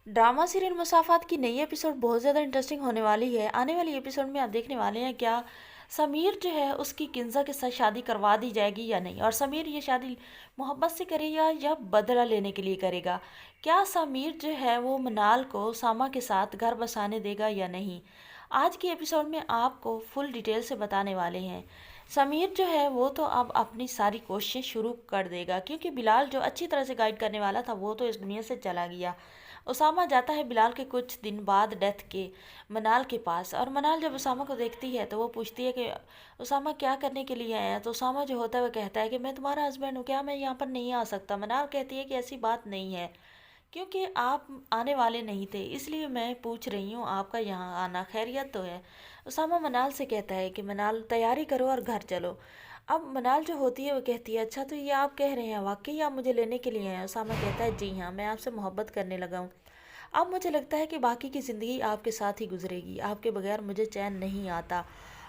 Drama serial मुसाफात की नई episode बहुत ज़्यादा इंटरेस्टिंग होने वाली है। आने वाली एपिसोड में आप देखने वाले हैं क्या समीर जो है उसकी किंजा के साथ शादी करवा दी जाएगी या नहीं, और समीर ये शादी मोहब्बत से करेगा या बदला लेने के लिए करेगा। क्या समीर जो है वो मनाल को सामा के साथ घर बसाने देगा या नहीं, आज की एपिसोड में आपको फुल डिटेल से बताने वाले हैं। समीर जो है वो तो अब अपनी सारी कोशिशें शुरू कर देगा, क्योंकि बिलाल जो अच्छी तरह से गाइड करने वाला था वो तो इस दुनिया से चला गया। उसामा जाता है बिलाल के कुछ दिन बाद डेथ के मनाल के पास, और मनाल जब उसामा को देखती है तो वो पूछती है कि उसामा क्या करने के लिए आया है। तो उसामा जो होता है वो कहता है कि मैं तुम्हारा हस्बैंड हूँ, क्या मैं यहाँ पर नहीं आ सकता। मनाल कहती है कि ऐसी बात नहीं है, क्योंकि आप आने वाले नहीं थे, इसलिए मैं पूछ रही हूँ आपका यहाँ आना खैरियत तो है। उसामा मनाल से कहता है कि मनाल तैयारी करो और घर चलो। अब मनाल जो होती है वो कहती है अच्छा तो ये आप कह रहे हैं वाकई आप मुझे लेने के लिए हैं। उसामा कहता है जी हाँ, मैं आपसे मोहब्बत करने लगा हूँ। अब मुझे लगता है कि बाकी की ज़िंदगी आपके साथ ही गुजरेगी, आपके बगैर मुझे चैन नहीं आता।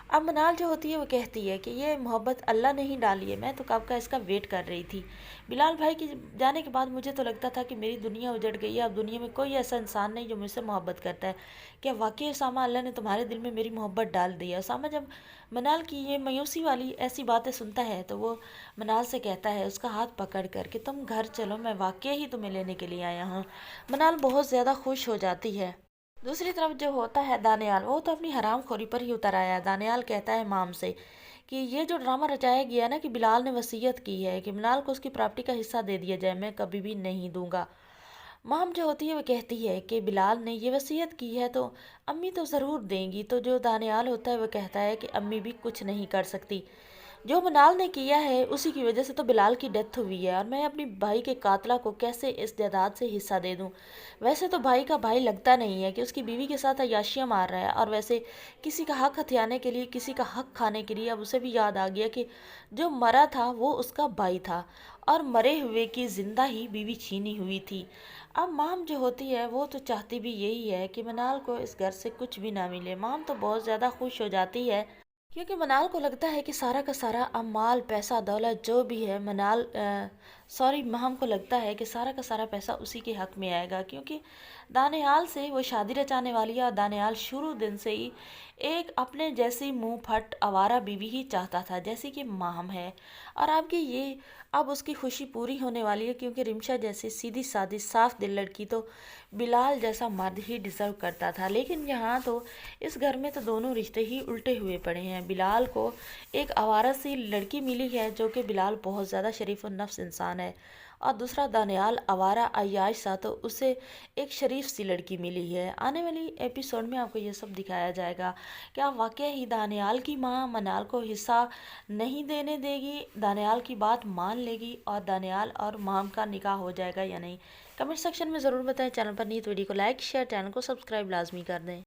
अब मनाल जो होती है वो कहती है कि ये मोहब्बत अल्लाह ने ही डाली है, मैं तो कब का इसका वेट कर रही थी। बिलाल भाई के जाने के बाद मुझे तो लगता था कि मेरी दुनिया उजड़ गई है, अब दुनिया में कोई ऐसा इंसान नहीं जो मुझसे मोहब्बत करता है। क्या वाकई उसामा अल्लाह ने तुम्हारे दिल में मेरी मोहब्बत डाल दी है। उसामा जब मनाल की ये मायूसी वाली ऐसी बातें सुनता है तो वो मनाल से कहता है उसका हाथ पकड़ कर कि तुम घर चलो, मैं वाकई ही तुम्हें लेने के लिए आया हूँ। मनाल बहुत ज़्यादा खुश हो जाती है। दूसरी तरफ जो होता है दानियाल, वो तो अपनी हराम खोरी पर ही उतर आया है। दानियाल कहता है माम से कि ये जो ड्रामा रचाया गया ना कि बिलाल ने वसीयत की है कि मनाल को उसकी प्रॉपर्टी का हिस्सा दे दिया जाए, मैं कभी भी नहीं दूंगा। माम जो होती है वो कहती है कि बिलाल ने ये वसीयत की है तो अम्मी तो ज़रूर देंगी। तो जो दानियाल होता है वो कहता है कि अम्मी भी कुछ नहीं कर सकती, जो मनाल ने किया है उसी की वजह से तो बिलाल की डेथ हुई है, और मैं अपनी भाई के कातला को कैसे इस जायदाद से हिस्सा दे दूं। वैसे तो भाई का भाई लगता नहीं है कि उसकी बीवी के साथ अय्याशियाँ मार रहा है, और वैसे किसी का हक हथियाने के लिए, किसी का हक खाने के लिए अब उसे भी याद आ गया कि जो मरा था वो उसका भाई था, और मरे हुए की जिंदा ही बीवी छीनी हुई थी। अब माम जो होती है वो तो चाहती भी यही है कि मनाल को इस घर से कुछ भी ना मिले। माम तो बहुत ज़्यादा खुश हो जाती है, क्योंकि मनाल को लगता है कि सारा का सारा अब माल पैसा दौलत जो भी है माम को लगता है कि सारा का सारा पैसा उसी के हक में आएगा, क्योंकि दानियाल से वो शादी रचाने वाली है, और दानियाल शुरू दिन से ही एक अपने जैसी मुंह फट आवारा बीवी ही चाहता था जैसी कि माम है। और आपकी ये अब उसकी खुशी पूरी होने वाली है, क्योंकि रिमशा जैसी सीधी सादी साफ दिल लड़की तो बिलाल जैसा मर्द ही डिज़र्व करता था। लेकिन यहाँ तो इस घर में तो दोनों रिश्ते ही उल्टे हुए पड़े हैं। बिलाल को एक आवारा सी लड़की मिली है जो कि बिलाल बहुत ज़्यादा शरीफ और नफ्स इंसान है, और दूसरा दानियाल आवारा अय्याश सा तो उसे एक शरीफ सी लड़की मिली है। आने वाली एपिसोड में आपको ये सब दिखाया जाएगा। क्या वाकई ही दानियाल की माँ मनाल को हिस्सा नहीं देने देगी, दानियाल की बात मान लेगी, और दानियाल और माम का निकाह हो जाएगा या नहीं। कमेंट सेक्शन में ज़रूर बताएं। चैनल पर नहीं तो वीडियो को लाइक शेयर, चैनल को सब्सक्राइब लाजमी कर दें।